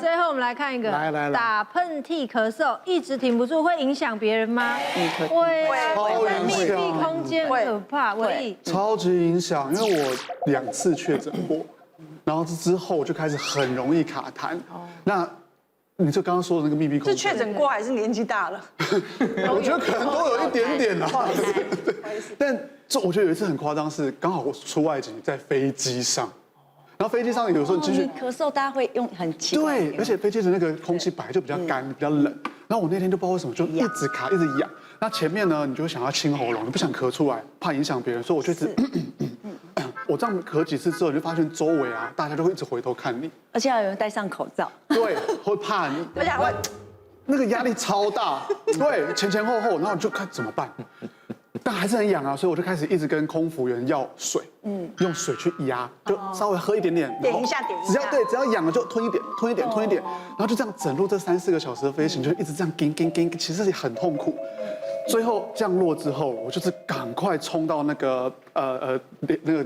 最后我们来看一个，来打喷嚏、咳嗽一直停不住，会影响别人吗？会啊，超在密影响闭空间很可怕。唯一超级影响，因为我2次确诊过，然后之后我就开始很容易卡痰。那你就刚刚说的那个密闭空间，是确诊过还是年纪大了？我觉得可能都有一点点啦。但这我觉得有一次很夸张，是刚好我出外景在飞机上。然后飞机上有时候你继续咳嗽，大家会用很奇怪。对，而且飞机的那个空气本来就比较干、比较冷。然后我那天就不知道为什么就一直卡、一直痒。那前面呢，你就会想要清喉咙，你不想咳出来，怕影响别人，所以我就一直我这样咳几次之后，你就发现周围啊，大家都会一直回头看你，而且要有人戴上口罩。对，会怕你，而且还会那个压力超大，对，前后，然后你就看怎么办。但还是很痒啊，所以我就开始一直跟空服员要水，用水去压，就稍微喝一点点，点一下，只要痒了就吞一点，然后就这样整路这3、4个小时的飞行，就一直这样叮，其实也很痛苦。最后降落之后，我就是赶快冲到那个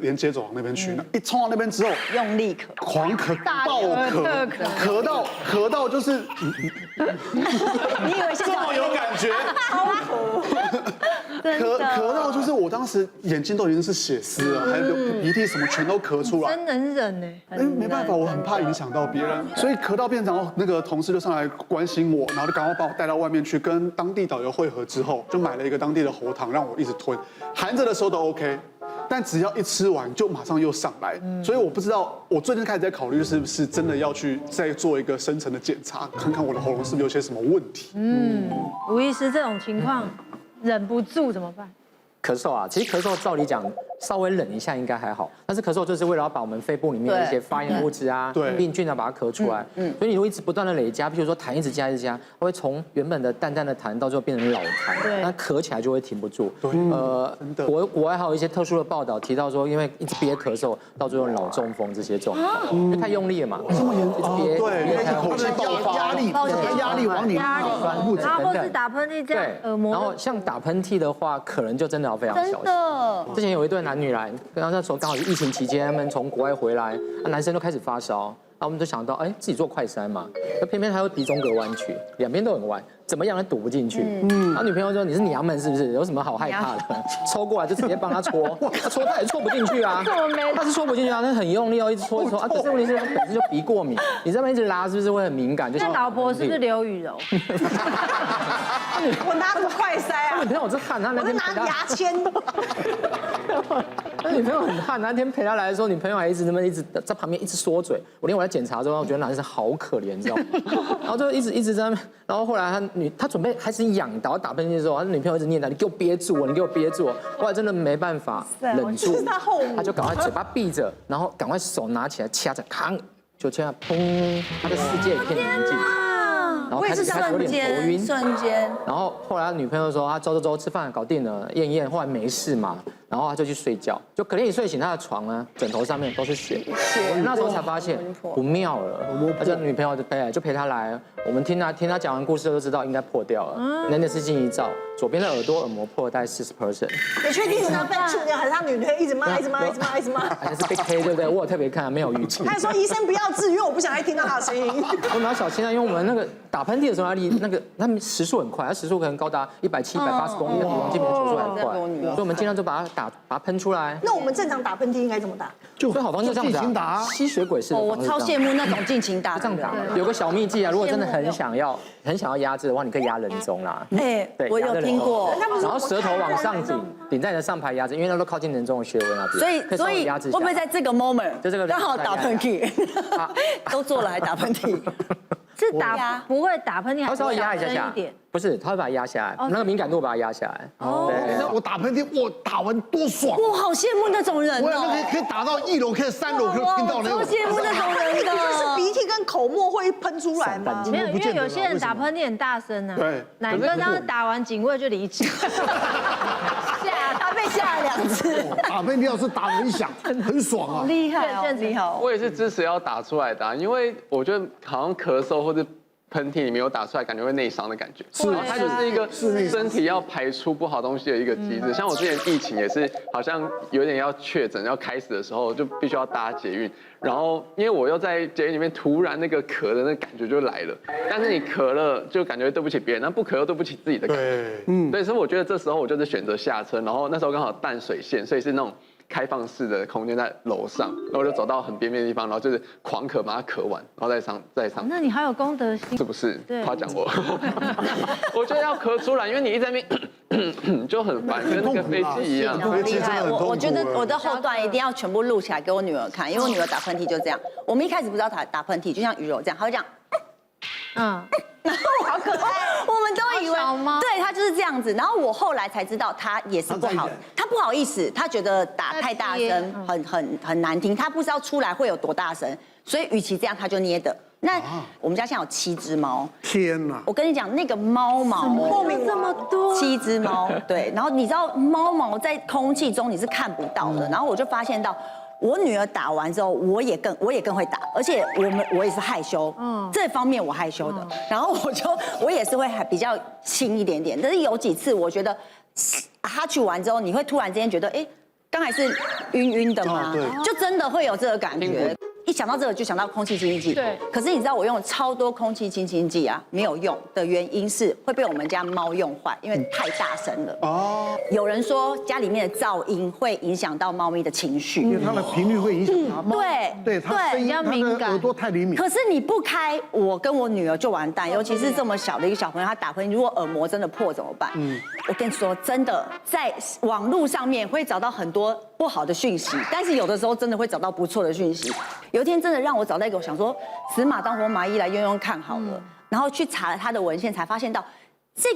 连接走廊那边去，一冲到那边之后，用力咳，狂咳爆咳到就是，你以为是这么有感觉？咳到就是我当时眼睛都已经是血丝了，还有鼻涕什么全都咳出来。真能忍呢。没办法，我很怕影响到别人，所以咳到变成那个同事就上来关心我，然后就赶快把我带到外面去跟当地导游会合之后，就买了一个当地的喉糖让我一直吞，含着的时候都 OK。但只要一吃完，就马上又上来，所以我不知道，我最近开始在考虑，是不是真的要去再做一个深层的检查，看看我的喉咙是不是有些什么问题。吴医师这种情况忍不住怎么办？咳嗽啊，其实咳嗽照理讲稍微忍一下应该还好，但是咳嗽就是为了要把我们肺部里面的一些发炎物质啊、病菌啊把它咳出来。所以你如果一直不断的累加，譬如说痰一直加，它会从原本的淡淡的痰到最后变成老痰，那咳起来就会停不住。国外还有一些特殊的报道提到说，因为一直憋咳嗽，到最后脑中风这些状况，因为太用力了嘛，这么严重？一直憋，对，因为口气爆发，压力往你然后或是打喷嚏这样耳膜。然后像打喷嚏的话，可能就真的要非常小心。之前有一对男女来，然后那时候刚好是疫情期间，他们从国外回来，男生都开始发烧，那我们就想到，自己做快筛嘛，那偏偏他又鼻中隔弯曲，两边都很弯，怎么样都堵不进去。然后女朋友说：“你是娘们是不是？有什么好害怕的？抽过来就直接帮他戳，他戳他也戳不进去啊，他是戳不进去啊，那很用力哦，一直戳一直戳啊。可是问题是他本身就鼻过敏，你这边一直拉是不是会很敏感？那老婆是不是刘雨柔？我拿什么快塞啊？女朋友是汗，他那我是天拿牙签。那女朋友很汗，那天陪她来的时候，女朋友还一直在旁边一直缩嘴。我在检查之后，我觉得男生好可怜，你知道吗？然后就一直在那边，然后后来他准备开始痒，打喷嚏的时候，他女朋友一直念他：“你给我憋住哦，你给我憋住哦。”后来真的没办法忍住，他就赶快嘴巴闭着，然后赶快手拿起来掐着，扛，就这样砰，他的世界一片宁静。然后开始有点头晕，瞬间。然后后来女朋友说，她周吃饭搞定了，验，后来没事嘛，然后她就去睡觉，就隔天一睡醒，她的床呢，枕头上面都是血，那时候才发现不妙了，而且女朋友就陪她来，我们听她讲完故事都知道应该破掉了，那是镜一照，左边的耳朵耳膜破了大概40%。你确定是他被触掉，还是他女的一直骂？还是被 K 对不对？我有特别看，没有预期。他说医生不要治，因为我不想再听到他的声音。我们要小心啊，因为我们那个打喷嚏的时候，他们时速很快，他时速可能高达170、180公里，比王金平说出来很快，所以我们尽量就把它喷出来。那我们正常打喷嚏应该怎么打？最好方式就这样打，吸血鬼式的我超羡慕那种尽情打，这样打。有个小秘技啊，如果真的很想要压制的话，你可以压人中啦。对，我有听过。然后舌头往上顶在你的上排压制，因为那都靠近人中的穴位那边。所以会不会在这个 moment 就这个刚好打喷嚏？都做了还打喷嚏？是不会打喷嚏，他稍微压一下，不是，他会把它压下来，那个敏感度把它压下来。那我打喷嚏，我打完多爽！我好羡慕那种人我可以打到1楼，可以3楼，可以听到那种。超羡慕那种人的。是鼻涕跟口沫会喷出来吗？没有，因为有些人打喷嚏很大声啊。对，哪个当时打完警卫就离职，他被吓了2次。打喷嚏要是打很响，很爽啊！厉害哦，厉害！我也是支持要打出来的，因为我觉得好像咳嗽或者喷嚏你没有打出来，感觉会内伤的感觉。然后它就是一个身体要排出不好东西的一个机制。像我之前疫情也是，好像有点要确诊要开始的时候，就必须要搭捷运。然后因为我又在捷运里面，突然那个咳的那感觉就来了。但是你咳了就感觉对不起别人，那不咳又对不起自己的感觉。对，所以我觉得这时候我就是选择下车，然后那时候刚好淡水线，所以是那种开放式的空间在楼上，然后我就走到很边边的地方，然后就是狂咳，把它咳完，然后再上。那你好有公德心，是不是？对，夸奖我。我觉得要咳出来，因为你一直在那边就很烦，跟那个飞机一样。飞机真的很痛苦。我觉得我的后段一定要全部录起来给我女儿看，因为我女儿打喷嚏就这样。我们一开始不知道她打喷嚏，就像鱼柔这样，她会这样。然后好可爱，我们都以为对她就是这样子。然后我后来才知道，她也是不好，她不好意思，她觉得打太大声很难听，她不知道出来会有多大声，所以与其这样，她就捏的。那我们家现在有7只猫，天哪！我跟你讲，那个猫毛过敏这么多，7只猫，对。然后你知道猫毛在空气中你是看不到的，然后我就发现到。我女儿打完之后，我也更会打，而且我也是害羞，这方面我害羞的。然后我也是会比较轻一点点，但是有几次我觉得哈去完之后，你会突然之间觉得，哎，刚才是晕晕的吗？就真的会有这个感觉。一想到这个就想到空气清新剂，对。可是你知道我用了超多空气清新剂啊，没有用的原因是会被我们家猫用坏，因为太大声了。哦。有人说家里面的噪音会影响到猫咪的情绪，因为它的频率会影响它。对，它声音，它的耳朵太灵敏。可是你不开，我跟我女儿就完蛋，尤其是这么小的一个小朋友，他打喷嚏，如果耳膜真的破怎么办？我跟你说，真的在网络上面会找到很多不好的讯息，但是有的时候真的会找到不错的讯息。有一天真的让我找到一个，我想说死马当活马医来用用看好了，然后去查了他的文献，才发现到这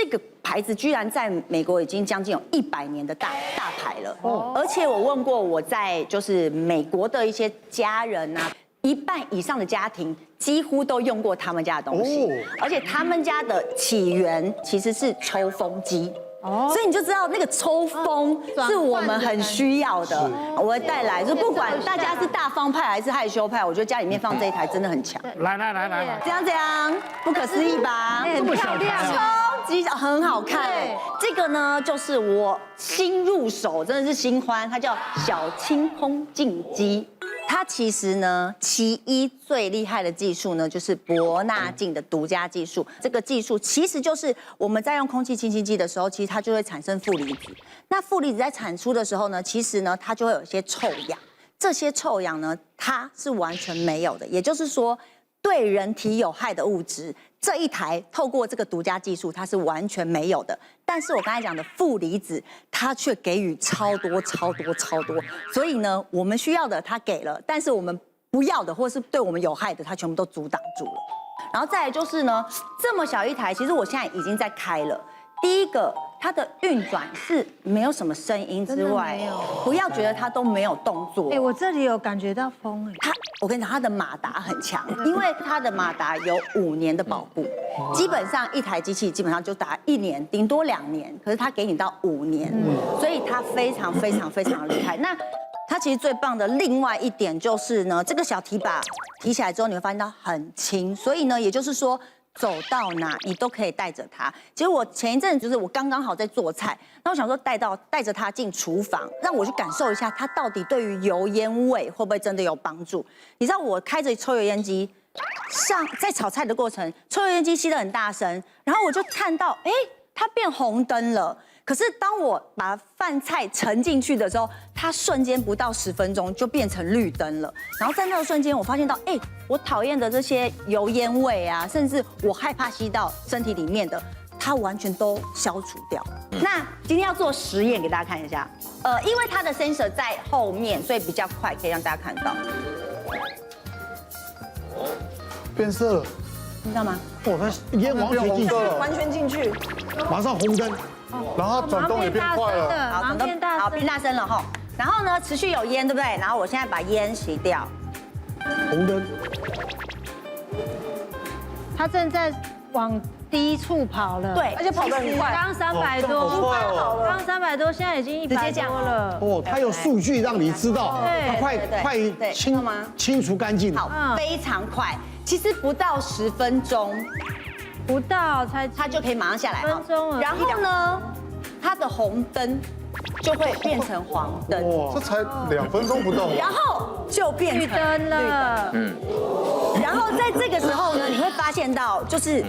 个牌子居然在美国已经将近有100年的大牌了。而且我问过我在就是美国的一些家人啊，1半以上的家庭几乎都用过他们家的东西，而且他们家的起源其实是抽风机。所以你就知道那个抽风是我们很需要的。我会带来，就不管大家是大方派还是害羞派，我觉得家里面放这一台真的很强。来，这样，不可思议吧？这么漂亮，超级很好看。这个呢，就是我新入手，真的是新欢，它叫小青空净机。它其实呢，其一最厉害的技术呢，就是博纳净的独家技术。这个技术其实就是我们在用空气清新机的时候，其实它就会产生负离子。那负离子在产出的时候呢，其实呢，它就会有一些臭氧。这些臭氧呢，它是完全没有的。也就是说，对人体有害的物质，这一台透过这个独家技术，它是完全没有的。但是我刚才讲的负离子，它却给予超多。所以呢，我们需要的它给了，但是我们不要的或是对我们有害的，它全部都阻挡住了。然后再来就是呢，这么小一台，其实我现在已经在开了。第一个，它的运转是没有什么声音之外，不要觉得它都没有动作。我这里有感觉到风我跟你讲，它的马达很强，因为它的马达有5年的保护，基本上一台机器基本上就打1年，顶多2年，可是它给你到5年，所以它非常厉害。那它其实最棒的另外一点就是呢，这个小提把提起来之后，你会发现它很轻，所以呢，也就是说。走到哪你都可以带着它。其实我前一阵就是我刚好在做菜，那我想说带着它进厨房，让我去感受一下它到底对于油烟味会不会真的有帮助。你知道我开着抽油烟机在炒菜的过程，抽油烟机吸得很大声，然后我就看到它变红灯了。可是当我把饭菜盛进去的时候，它瞬间不到10分钟就变成绿灯了。然后在那个瞬间，我发现到，我讨厌的这些油烟味啊，甚至我害怕吸到身体里面的，它完全都消除掉。那今天要做实验给大家看一下，因为它的 sensor 在后面，所以比较快可以让大家看到。变色了，你知道吗？它烟完全进去了，完全进去，马上红灯。然后它转动也变快了，好，变大声了哈。然后呢，持续有烟，对不对？然后我现在把烟熄掉。红灯。它正在往低处跑了，对，而且跑得很快。刚300多，刚300多，现在已经100多了。它有数据让你知道，它快清除干净了。好，非常快。其实不到10分钟，不到才它就可以马上下来。 10分钟而已然后呢，它的红灯就会变成黄灯，这才2分钟不到。然后就变绿成灯了。然后在这个时候呢，你会发现到就是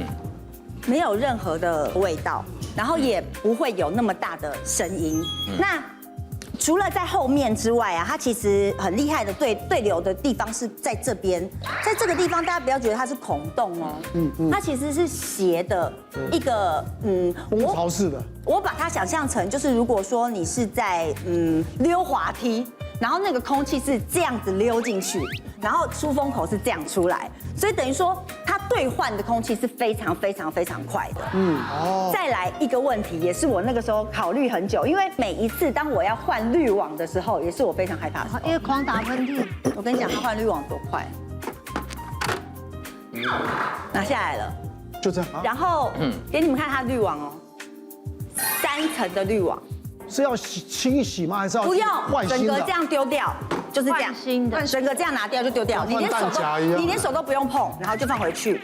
没有任何的味道，然后也不会有那么大的声音。那除了在后面之外啊，它其实很厉害的对流的地方是在这边，在这个地方大家不要觉得它是孔洞哦，它其实是斜的一个蜂巢式的。我把它想象成就是如果说你是在溜滑梯，然后那个空气是这样子溜进去，然后出风口是这样出来，所以等于说它兑换的空气是非常非常非常快的。再来一个问题，也是我那个时候考虑很久，因为每一次当我要换滤网的时候，也是我非常害怕的时候。因为狂打喷嚏，我跟你讲，它换滤网多快，拿下来了，就这样啊？然后给你们看它的滤网哦，3层的滤网。是要清洗吗？还是要不用，换新的整个这？样丢掉，就是这样，换新的整个这样拿掉就丢掉，像换弹夹一样你连手都不用碰，然后就放回去。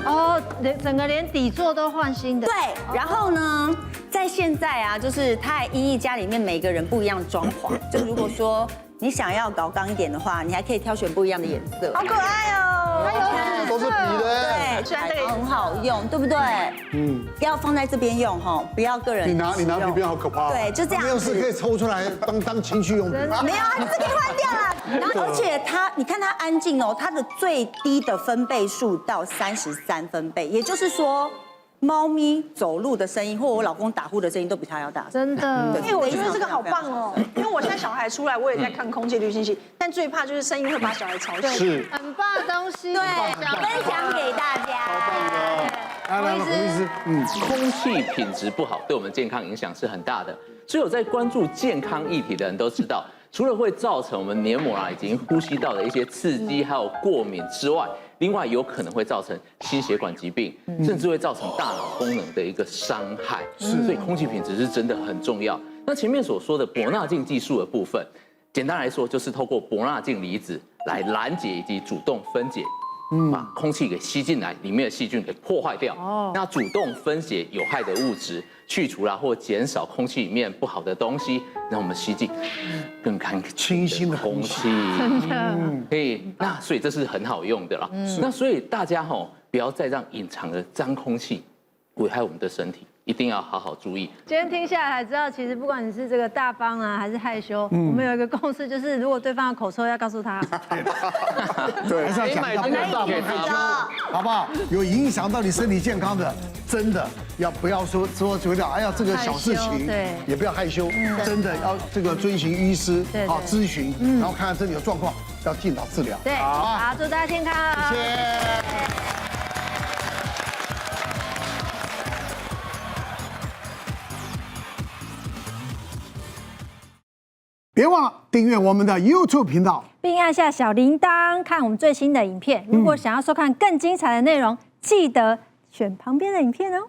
哦，整个连底座都换新的。对，然后呢，在现在啊，就是它还因应家里面每个人不一样的装潢，就如果说你想要搞刚一点的话，你还可以挑选不一样的颜色。好可爱哦！它有都是笔的。对，虽然这个很好用，对不对？要放在这边用哈，不要个人你拿使用皮鞭好可怕。对，就这样子。没有是可以抽出来当情趣用品。没有啊，这可以换掉啦。然后而且它，你看它安静哦，它的最低的分贝数到33分贝，也就是说，猫咪走路的声音或我老公打呼的声音都比它要大声。真的。哎，我觉得这个好棒哦，因为我现在小孩出来，我也在看空气滤清器，但最怕就是声音会把小孩吵醒。是。很棒的东西。对，分享给大家。来，胡医师，空气品质不好，对我们健康影响是很大的。所有在关注健康议题的人都知道，除了会造成我们黏膜以及呼吸道的一些刺激，还有过敏之外，另外有可能会造成心血管疾病，甚至会造成大脑功能的一个伤害。所以空气品质是真的很重要。那前面所说的博纳净技术的部分，简单来说就是透过博纳净离子来拦截以及主动分解。把空气给吸进来，里面的细菌给破坏掉。那主动分解有害的物质，去除啦或减少空气里面不好的东西，让我们吸进更干清新的空气。真的。那所以这是很好用的啦。那所以大家不要再让隐藏的脏空气危害我们的身体。一定要好好注意。今天听下来才知道，其实不管你是这个大方啊，还是害羞，我们有一个共识，就是如果对方有口臭，要告诉他。对，还是要讲一下，不要大方害羞，好不好？有影响到你身体健康的，真的不要说觉得哎呀这个小事情，对，也不要害羞，真的要这个遵循医师好咨询，然后看看身体有状况，要尽早治疗。对，好，祝大家健康，谢谢。别忘了订阅我们的 YouTube 频道，并按下小铃铛看我们最新的影片。如果想要收看更精彩的内容，记得选旁边的影片哦。